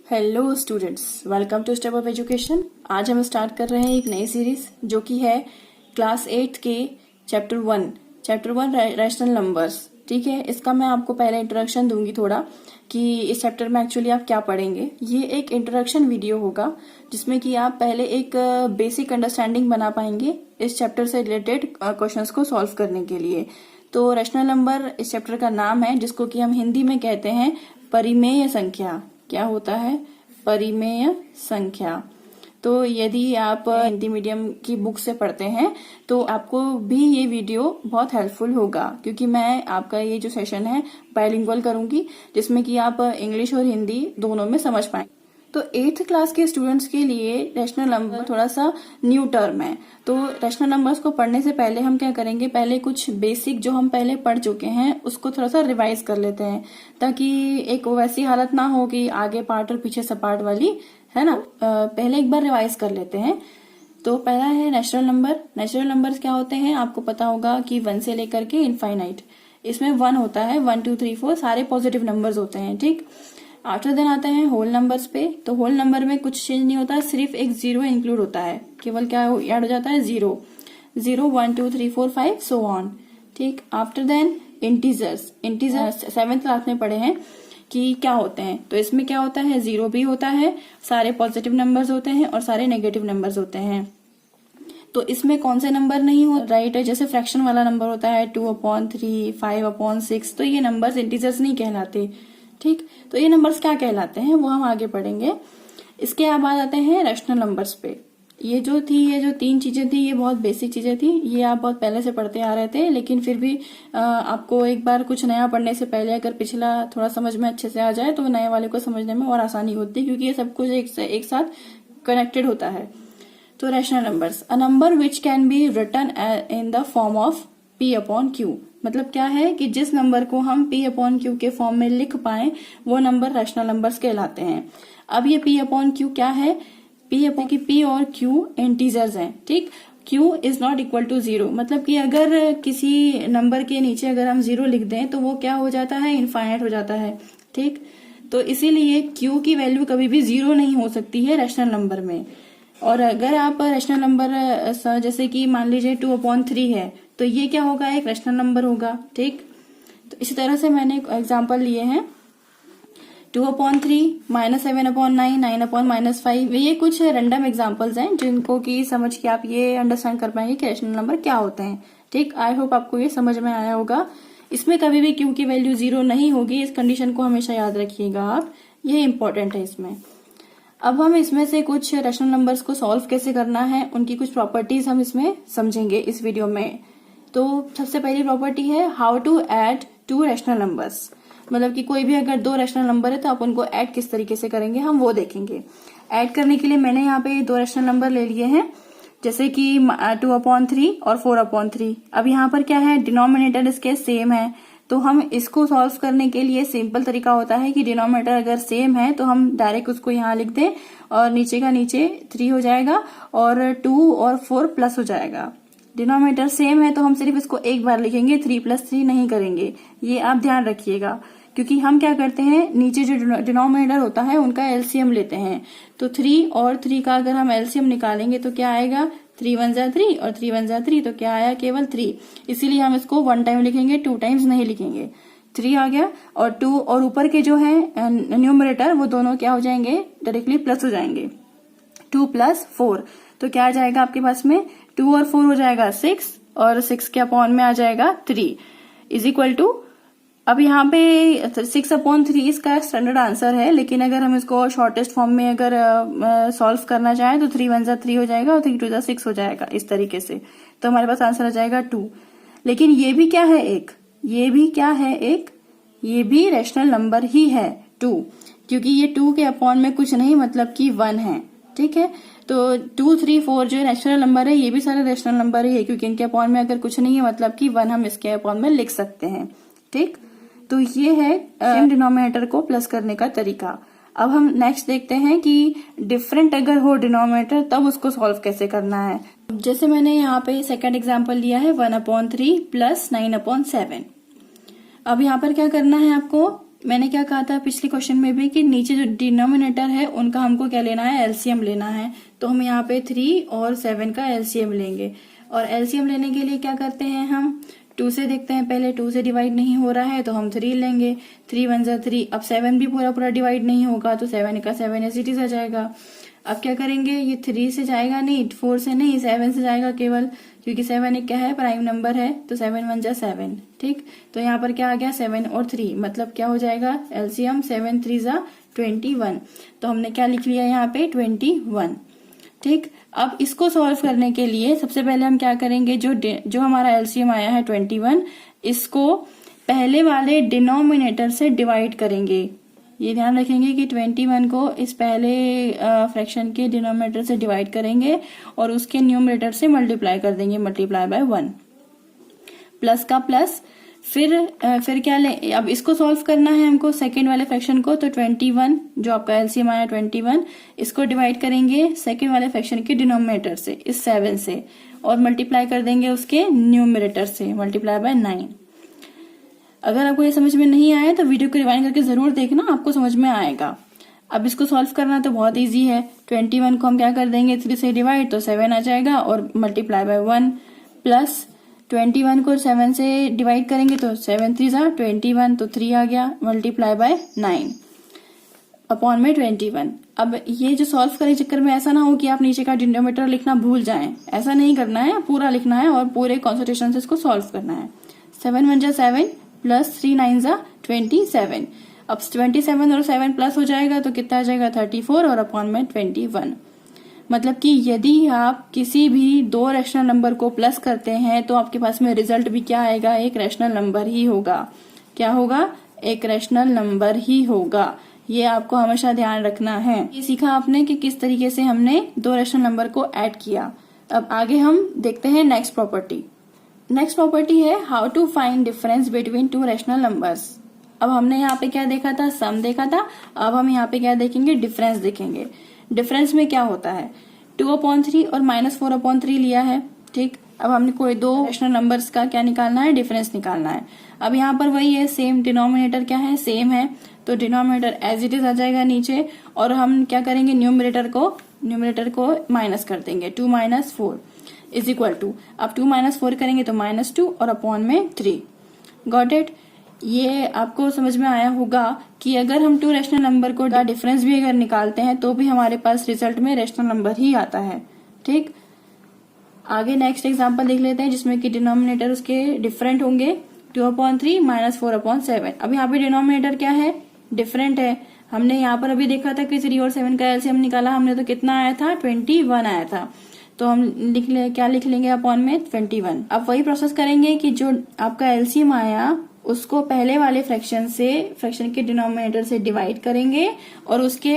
Hello students, welcome to step of education. आज हम start कर रहे हैं एक नई सीरीज जो कि है क्लास 8 के चैप्टर वन रैशनल नंबर्स। ठीक है, इसका मैं आपको पहले इंट्रोडक्शन दूंगी थोड़ा कि इस चैप्टर में एक्चुअली आप क्या पढ़ेंगे। ये एक इंट्रोडक्शन वीडियो होगा जिसमें कि आप पहले एक बेसिक अंडरस्टैंडिंग बना पाएंगे इस चैप्टर से रिलेटेड क्वेश्चंस को सॉल्व करने के लिए। तो रैशनल नंबर इस चैप्टर का नाम है, जिसको कि हम हिंदी में कहते हैं परिमेय संख्या। क्या होता है? परिमेय संख्या। तो यदि आप हिंदी मीडियम की बुक से पढ़ते हैं तो आपको भी ये वीडियो बहुत हेल्पफुल होगा, क्योंकि मैं आपका ये जो सेशन है बाइलिंगुअल करूंगी, जिसमें कि आप इंग्लिश और हिंदी दोनों में समझ पाएंगे। तो 8th क्लास के स्टूडेंट्स के लिए रैशनल नंबर थोड़ा सा न्यू टर्म है। तो रैशनल नंबर्स को पढ़ने से पहले हम क्या करेंगे, पहले कुछ बेसिक जो हम पहले पढ़ चुके हैं उसको थोड़ा सा रिवाइज कर लेते हैं, ताकि एक वैसी हालत ना हो कि आगे पार्ट और पीछे सपाट वाली, है ना। पहले एक बार रिवाइज कर लेते हैं। तो पहला है नेचुरल नंबर। नेचुरल नंबर्स क्या होते हैं आपको पता होगा कि 1 से लेकर के इनफाइनाइट। इसमें 1 होता है, 1 2 3 4 सारे पॉजिटिव नंबर्स होते हैं। ठीक, आफ्टर देन आते हैं होल नंबर्स पे। तो होल नंबर में कुछ चेंज नहीं होता, सिर्फ एक 0 इंक्लूड होता है। केवल क्या ऐड हो जाता है? 0 0 1 2 3 4 5 सो ऑन। ठीक, after then integers. Integers 7th class में पढ़े हैं कि क्या होते हैं। तो इसमें क्या होता है? 0 भी होता है, सारे पॉजिटिव नंबर्स होते हैं और सारे नेगेटिव नंबर्स होते हैं। तो इसमें कौन से नंबर नहीं हो राइट है? जैसे फ्रैक्शन वाला नंबर होता है 2/3, 5/6। तो ये नंबर्स इंटीजर्स नहीं कहलाते। ठीक, तो ये नंबर्स क्या कहलाते हैं वो हम आगे पढ़ेंगे। इसके बाद आते हैं रैशनल नंबर्स पे। ये जो 3 चीजें थी ये बहुत बेसिक चीजें थी, ये आप बहुत पहले से पढ़ते आ रहे थे, लेकिन फिर भी आपको एक बार कुछ नया पढ़ने से पहले अगर पिछला थोड़ा समझ में अच्छे से आ जाए तो नए वाले को समझने में और आसानी होती है, क्योंकि ये सब कुछ एक साथ कनेक्टेड होता है। तो rational numbers, a number which can be written in the form of P/Q। मतलब क्या है कि जिस नंबर को हम P/Q के फॉर्म में लिख पाए वो नंबर रैशनल नंबर्स कहलाते हैं। अब ये P/Q क्या है? P और Q इंटीजर्स हैं। ठीक, Q is not equal to 0, मतलब कि अगर किसी नंबर के नीचे अगर हम 0 लिख दें तो वो क्या हो जाता है? इनफाइनाइट हो जाता है। ठीक, तो इसीलिए Q की वैल्यू कभी भी 0 नहीं हो सकती है रैशनल नंबर में। और अगर आप रैशनल नंबर जैसे कि मान लीजिए 2/3 है, तो ये क्या होगा? एक रैशनल नंबर होगा। ठीक, तो इसी तरह से मैंने एग्जांपल लिए हैं 2/3, -7/9, 9/-5। ये कुछ रैंडम एग्जांपल्स हैं जिनको कि समझ के आप ये अंडरस्टैंड कर पाएंगे कि रैशनल नंबर क्या होते हैं। ठीक, आई होप आपको ये समझ में आया होगा। इसमें कभी भी Q की वैल्यू 0 नहीं होगी, इस कंडीशन को हमेशा याद रखिएगा आप, ये इंपॉर्टेंट है इसमें। अब हम इसमें से कुछ रैशनल नंबर्स को सॉल्व कैसे करना है, उनकी कुछ प्रॉपर्टीज हम इसमें समझेंगे इस वीडियो में। तो सबसे पहली प्रॉपर्टी है how to add 2 rational numbers. मतलब कि कोई भी अगर 2 रैशनल नंबर है तो आप उनको ऐड किस तरीके से करेंगे हम वो देखेंगे। ऐड करने के लिए मैंने यहाँ पे 2 रैशनल नंबर ले लिए हैं, जैसे कि 2/3 और 4/3। अब यहाँ पर क्या है? डिनोमिनेटर इसके सेम है, तो हम इसको सॉल्व करने के लिए सिंपल तरीका होता है कि डिनोमिनेटर अगर सेम है तो हम डायरेक्ट उसको यहाँ लिख दें और नीचे का नीचे 3 हो जाएगा और 2 और 4 प्लस हो जाएगा। डिनोमिनेटर सेम है तो हम सिर्फ इसको एक बार लिखेंगे, 3 + 3 नहीं करेंगे, ये आप ध्यान रखिएगा। क्योंकि हम क्या करते हैं, नीचे जो डिनोमिनेटर होता है उनका एलसीएम लेते हैं। तो 3 और 3 का अगर हम एलसीएम निकालेंगे तो क्या आएगा? 3 1 जा 3 और 3 1 जा 3, तो क्या आया? केवल 3। इसीलिए हम इसको 1 टाइम लिखेंगे, 2 टाइम्स नहीं लिखेंगे। 3 आ गया और 2 और ऊपर के जो है न्यूमरेटर वो दोनों क्या हो जाएंगे? डायरेक्टली प्लस हो जाएंगे। 2 + 4, तो क्या आ जाएगा आपके पास में? 2 और 4 हो जाएगा 6 और 6 के अपॉन में आ जाएगा 3 इज इक्वल टू। अब यहाँ पे 6/3 इसका स्टैंडर्ड आंसर है, लेकिन अगर हम इसको शॉर्टेस्ट फॉर्म में अगर सॉल्व करना चाहें तो 3 1 जा 3 हो जाएगा और 3 2 जा 6 हो जाएगा, इस तरीके से। तो हमारे पास आंसर आ जाएगा 2। लेकिन ये भी क्या है? ये भी रैशनल नंबर ही है 2, क्योंकि ये 2 के अपॉन में कुछ नहीं, मतलब कि 1 है। ठीक है, तो 2 3 4 जो रैशनल नंबर है ये भी सारे रैशनल नंबर ही है, क्योंकि इनके अपॉन में अगर कुछ नहीं है मतलब कि 1 हम इसके अपॉन में लिख सकते हैं। ठीक, तो ये है सेम डिनोमिनेटर को प्लस करने का तरीका। अब हम नेक्स्ट देखते हैं कि डिफरेंट अगर हो डिनोमिनेटर तब उसको सॉल्व कैसे करना है। जैसे मैंने यहाँ पे सेकंड एग्जांपल लिया है 1/3 + 9/7। अब यहाँ पर क्या करना है आपको? मैंने क्या कहा था पिछले क्वेश्चन में भी कि नीचे जो डिनोमिनेटर है उनका हमको क्या लेना है, एलसीएम लेना है। तो हम यहाँ पे 3 और 7 का एलसीएम लेंगे। और एलसीएम लेने के लिए क्या करते हैं, हम 2 से देखते हैं पहले। 2 से डिवाइड नहीं हो रहा है तो हम 3 लेंगे। 3 1 जा 3। अब 7 भी पूरा पूरा डिवाइड नहीं होगा तो 7 का 7 एज इट इज आ जाएगा। अब क्या करेंगे, ये 3 से जाएगा नहीं, 4 से नहीं, 7 से जाएगा केवल, क्योंकि 7 एक क्या है, प्राइम नंबर है। तो 7 1 जा 7। ठीक, तो यहाँ पर क्या आ गया, 7 और 3, मतलब क्या हो जाएगा एलसीएम, 7 3 जा 21। तो हमने क्या लिख लिया यहाँ पे, 21। ठीक, अब इसको सॉल्व करने के लिए सबसे पहले हम क्या करेंगे, जो हमारा एलसीएम आया है 21, इसको पहले वाले डिनोमिनेटर से डिवाइड करेंगे। ये ध्यान रखेंगे कि 21 को इस पहले फ्रैक्शन के डिनोमिनेटर से डिवाइड करेंगे और उसके न्यूमरेटर से मल्टीप्लाई कर देंगे, मल्टीप्लाई बाय 1। प्लस का प्लस, फिर क्या ले, अब इसको सॉल्व करना है हमको सेकेंड वाले फ्रैक्शन को। तो 21 जो आपका एलसीएम आया 21, इसको डिवाइड करेंगे सेकेंड वाले फ्रैक्शन के डिनोमिनेटर से, इस 7 से, और मल्टीप्लाई कर देंगे उसके न्यूमरेटर से, मल्टीप्लाई बाय 9। अगर आपको ये समझ में नहीं आया तो वीडियो को रिवाइंड करके जरूर देखना, आपको समझ में आएगा। अब इसको सॉल्व करना तो बहुत इजी है। 21 को हम क्या कर देंगे, 3 से डिवाइड तो 7 आ जाएगा और मल्टीप्लाई बाय 1, प्लस 21 को 7 से डिवाइड करेंगे तो 7 3 जा 21, तो 3 आ गया, मल्टीप्लाई बाय 9 अपॉन में 21। अब ये जो सॉल्व करने के चक्कर में ऐसा ना हो कि आप नीचे का डिनोमिनेटर लिखना भूल जाएं, ऐसा नहीं करना है, पूरा लिखना है और पूरे कॉन्सेंट्रेशन से इसको सॉल्व करना है। 7 1 जा 7 प्लस 3 9 जा 27। अब 27 और 7 प्लस हो जाएगा तो कितना आ जाएगा, 34 और अपॉन में 21। मतलब कि यदि आप किसी भी दो रैशनल नंबर को प्लस करते हैं तो आपके पास में रिजल्ट भी क्या आएगा, एक रैशनल नंबर ही होगा। क्या होगा, एक रैशनल नंबर ही होगा। ये आपको हमेशा ध्यान रखना है। ये सीखा आपने कि किस तरीके से हमने दो रैशनल नंबर को ऐड किया। अब आगे हम देखते हैं नेक्स्ट प्रॉपर्टी। नेक्स्ट प्रॉपर्टी है how to find difference between two rational numbers. अब हमने यहाँ पे क्या देखा था, सम देखा था। अब हम यहाँ पे क्या देखेंगे, डिफरेंस देखेंगे। डिफरेंस में क्या होता है, 2/3 और -4/3 लिया है। ठीक, अब हमने कोई दो रैशनल नंबर्स का क्या निकालना है, डिफरेंस निकालना है। अब यहाँ पर वही है, सेम डिनोमिनेटर क्या है, सेम है, तो डिनोमिनेटर एज इट इज आ जाएगा नीचे, और हम क्या करेंगे, न्यूमरेटर को माइनस कर देंगे। 2 - 4 इज इक्वल टू, अब 2 - 4 करेंगे तो -2 और अपॉन में 3। Got it. ये आपको समझ में आया होगा कि अगर हम टू रैशनल नंबर को डिफरेंस भी अगर निकालते हैं तो भी हमारे पास रिजल्ट में रैशनल नंबर ही आता है। ठीक, आगे नेक्स्ट एग्जांपल देख लेते हैं जिसमें कि डिनोमिनेटर उसके डिफरेंट होंगे। 2/3 - 4/7। अब यहाँ पे डिनोमिनेटर क्या है, डिफरेंट है। हमने यहाँ पर अभी देखा था कि 3 और 7 का एलसीएम निकाला हमने, तो कितना आया था, 21 आया था। तो हम क्या लिख लेंगे अपॉन में 21। अब वही प्रोसेस करेंगे कि जो आपका एलसीएम आया उसको पहले वाले फ्रैक्शन के डिनोमिनेटर से डिवाइड करेंगे और उसके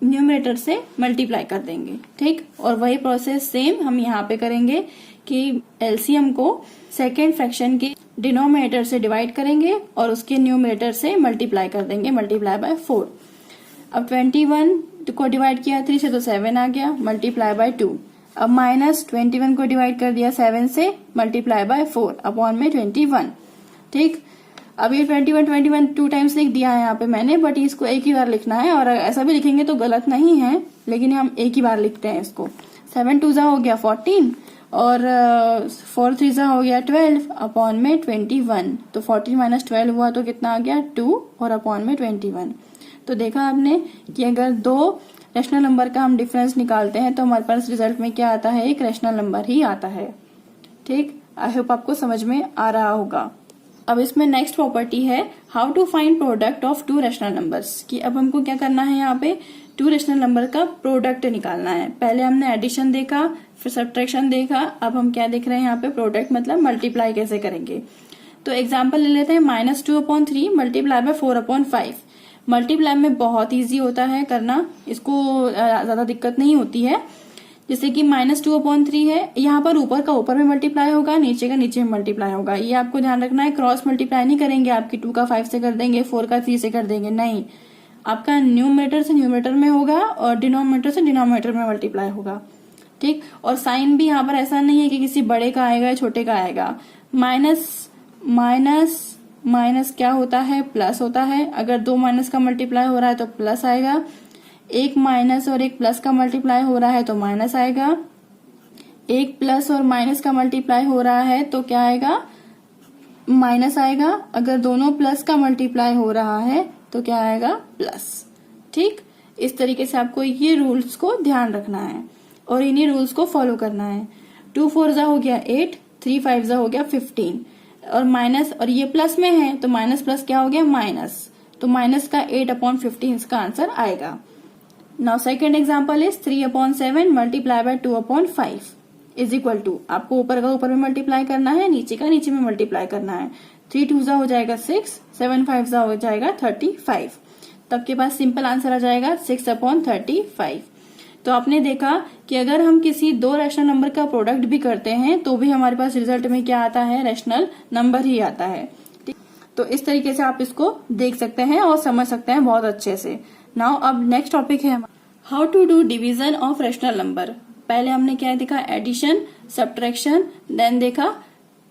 न्यूमरेटर से मल्टीप्लाई कर देंगे। ठीक, और वही प्रोसेस सेम हम यहाँ पे करेंगे कि एलसीएम को सेकेंड फ्रैक्शन के डिनोमिनेटर से डिवाइड करेंगे और उसके न्यूमरेटर से मल्टीप्लाई कर देंगे, मल्टीप्लाई बाय 4। अब 21 को डिवाइड किया 3 से तो 7 आ गया, मल्टीप्लाई बाय 2। अब -21 को डिवाइड कर दिया 7 से, मल्टीप्लाई बाय 4 अपॉन में 21। ठीक, अब ये 21 2 टाइम्स लिख दिया है यहाँ पे मैंने, बट इसको एक ही बार लिखना है, और ऐसा भी लिखेंगे तो गलत नहीं है, लेकिन हम एक ही बार लिखते हैं इसको। 7 2 जा हो गया 14 और 4 3 जा हो गया 12 अपॉन में 21। तो 14 - 12 हुआ तो कितना आ गया, 2 और अपॉन में 21। तो देखा आपने कि अगर दो रैशनल नंबर का हम डिफरेंस निकालते हैं तो हमारे पास रिजल्ट में क्या आता है, एक रैशनल नंबर ही आता है। ठीक, आई होप आपको समझ में आ रहा होगा। अब इसमें नेक्स्ट प्रॉपर्टी है how to find product of two rational numbers. कि अब हमको क्या करना है, यहाँ पे टू रैशनल नंबर का प्रोडक्ट निकालना है। पहले हमने एडिशन देखा, फिर सब्ट्रैक्शन देखा, अब हम क्या देख रहे हैं यहाँ पे, प्रोडक्ट मतलब मल्टीप्लाई कैसे करेंगे। तो एग्जाम्पल ले लेते हैं, -2/3 मल्टीप्लाई बाय 4/5। मल्टीप्लाई में बहुत ईजी होता है करना, इसको ज्यादा दिक्कत नहीं होती है। जैसे कि -2/3 है, यहाँ पर ऊपर का ऊपर में मल्टीप्लाई होगा, नीचे का नीचे में मल्टीप्लाई होगा। ये आपको ध्यान रखना है, क्रॉस मल्टीप्लाई नहीं करेंगे आपकी, 2 का 5 से कर देंगे, 4 का 3 से कर देंगे, नहीं, आपका न्यूमरेटर से न्यूमरेटर में होगा और डिनोमिनेटर से डिनोमिनेटर में मल्टीप्लाई होगा। ठीक, और साइन भी यहाँ पर ऐसा नहीं है कि किसी बड़े का आएगा या छोटे का आएगा। माइनस माइनस क्या होता है, प्लस होता है। अगर दो माइनस का मल्टीप्लाई हो रहा है तो प्लस आएगा, एक माइनस और एक प्लस का मल्टीप्लाई हो रहा है तो माइनस आएगा, एक प्लस और माइनस का मल्टीप्लाई हो रहा है तो क्या आएगा, माइनस आएगा। अगर दोनों प्लस का मल्टीप्लाई हो रहा है तो क्या आएगा, प्लस। ठीक, इस तरीके से आपको ये रूल्स को ध्यान रखना है और इन्हीं रूल्स को फॉलो करना है। 2 4 जा हो गया 8, 3 5 जा हो गया 15 और माइनस, और ये प्लस में है तो माइनस प्लस क्या हो गया, माइनस। तो माइनस का 8/15 इसका आंसर आएगा। Now second example is 3/7 multiply by 2/5 is equal to, आपको ऊपर का ऊपर में मल्टीप्लाई करना है, नीचे का नीचे में मल्टीप्लाई करना है। 3 2 जा हो जाएगा 6, 7 5 जा हो जाएगा 35। तो आपके पास सिंपल आंसर आ जाएगा 6/35। तो आपने देखा कि अगर हम किसी दो रैशनल नंबर का प्रोडक्ट भी करते हैं तो भी हमारे पास रिजल्ट में क्या आता है, रैशनल नंबर ही आता है। तो इस तरीके से आप इसको देख सकते हैं और समझ सकते हैं बहुत अच्छे से। नाउ अब नेक्स्ट टॉपिक है how to do division of rational number. पहले हमने क्या देखा, एडिशन, सब्ट्रैक्शन, देन देखा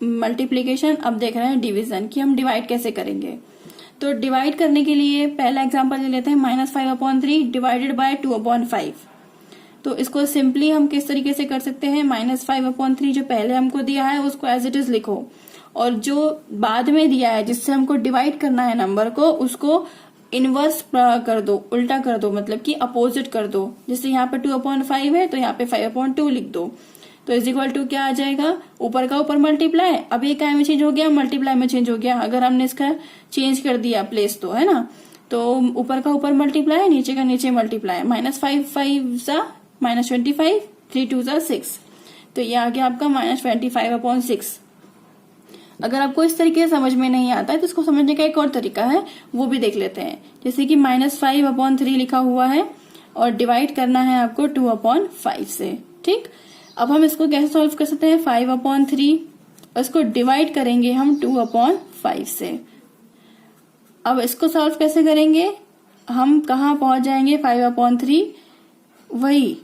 मल्टीप्लीकेशन, अब देख रहे हैं डिवीजन कि हम डिवाइड कैसे करेंगे। तो डिवाइड करने के लिए पहला एग्जांपल ले लेते हैं, -5/3 डिवाइडेड बाय 2/5। तो इसको सिंपली हम किस तरीके से कर सकते हैं, -5/3 जो पहले हमको दिया है उसको एज इट इज लिखो, और जो बाद में दिया है जिससे हमको डिवाइड करना है नंबर को, उसको इनवर्स कर दो, उल्टा कर दो, मतलब कि अपोजिट कर दो। जैसे यहाँ पे 2/5 है तो यहाँ पे 5/2 लिख दो। तो इज इक्वल टू क्या आ जाएगा, ऊपर का ऊपर मल्टीप्लाई, अब ये क्या में चेंज हो गया, मल्टीप्लाई में चेंज हो गया। अगर हमने इसका चेंज कर दिया प्लेस तो, है ना, तो ऊपर का ऊपर मल्टीप्लाई, नीचे का नीचे मल्टीप्लाई, -5 5 जा -25, 3 2 जा 6, तो ये आ गया आपका -25/6। अगर आपको इस तरीके से समझ में नहीं आता है तो इसको समझने का एक और तरीका है, वो भी देख लेते हैं। जैसे कि -5/3 लिखा हुआ है और डिवाइड करना है आपको 2/5 से। ठीक, अब हम इसको कैसे सॉल्व कर सकते हैं, 5/3 और इसको डिवाइड करेंगे हम 2/5 से। अब इसको सॉल्व कैसे करेंगे, हम कहाँ पहुंच जाएंगे, 5/3 वही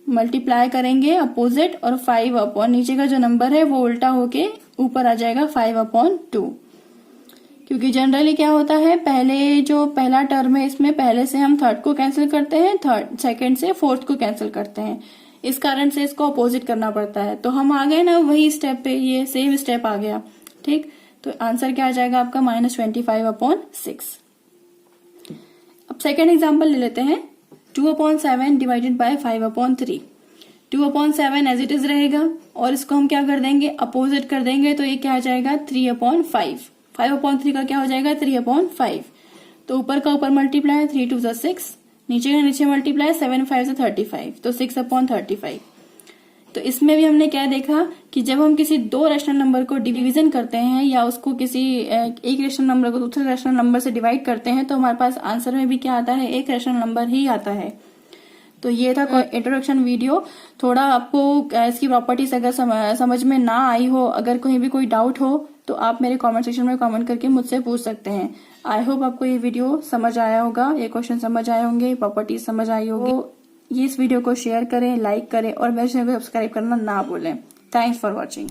मल्टीप्लाई करेंगे अपोजिट, और 5 नीचे का जो नंबर है वो उल्टा होके ऊपर आ जाएगा 5/2। क्योंकि जनरली क्या होता है, पहले जो पहला टर्म है इसमें पहले से हम थर्ड को कैंसिल करते हैं, थर्ड सेकंड से फोर्थ को कैंसिल करते हैं, इस कारण से इसको अपोजिट करना पड़ता है। तो हम आ गए ना वही स्टेप पे, ये सेम स्टेप आ गया। ठीक, तो आंसर क्या आ जाएगा आपका -25/6। अब सेकेंड एग्जाम्पल ले लेते हैं, 2/7 divided by 5/3। 2/7 as it is रहेगा और इसको हम क्या कर देंगे, अपोजिट कर देंगे, तो ये क्या आ जाएगा 3/5। 5/3 का क्या हो जाएगा 3/5। तो ऊपर का ऊपर मल्टीप्लाई, 3 2 जा 6, नीचे का नीचे मल्टीप्लाई, 7 5 जा 35, तो 6/35। तो इसमें भी हमने क्या देखा कि जब हम किसी दो रैशनल नंबर को डिवीजन करते हैं या उसको किसी एक रैशनल नंबर को दूसरे रैशनल नंबर से डिवाइड करते हैं तो हमारे पास आंसर में भी क्या आता है, एक रैशनल नंबर ही आता है। तो ये था इंट्रोडक्शन वीडियो। थोड़ा आपको इसकी प्रॉपर्टीज अगर समझ में ना आई हो, अगर कहीं भी कोई डाउट हो तो आप मेरे कमेंट सेक्शन में कमेंट करके मुझसे पूछ सकते हैं। आई होप आपको ये वीडियो समझ आया होगा, ये क्वेश्चन समझ आए होंगे, प्रॉपर्टीज समझ आई होगी। ये इस वीडियो को शेयर करें, लाइक करें और मेरे चैनल को सब्सक्राइब करना ना भूलें। Thanks for watching.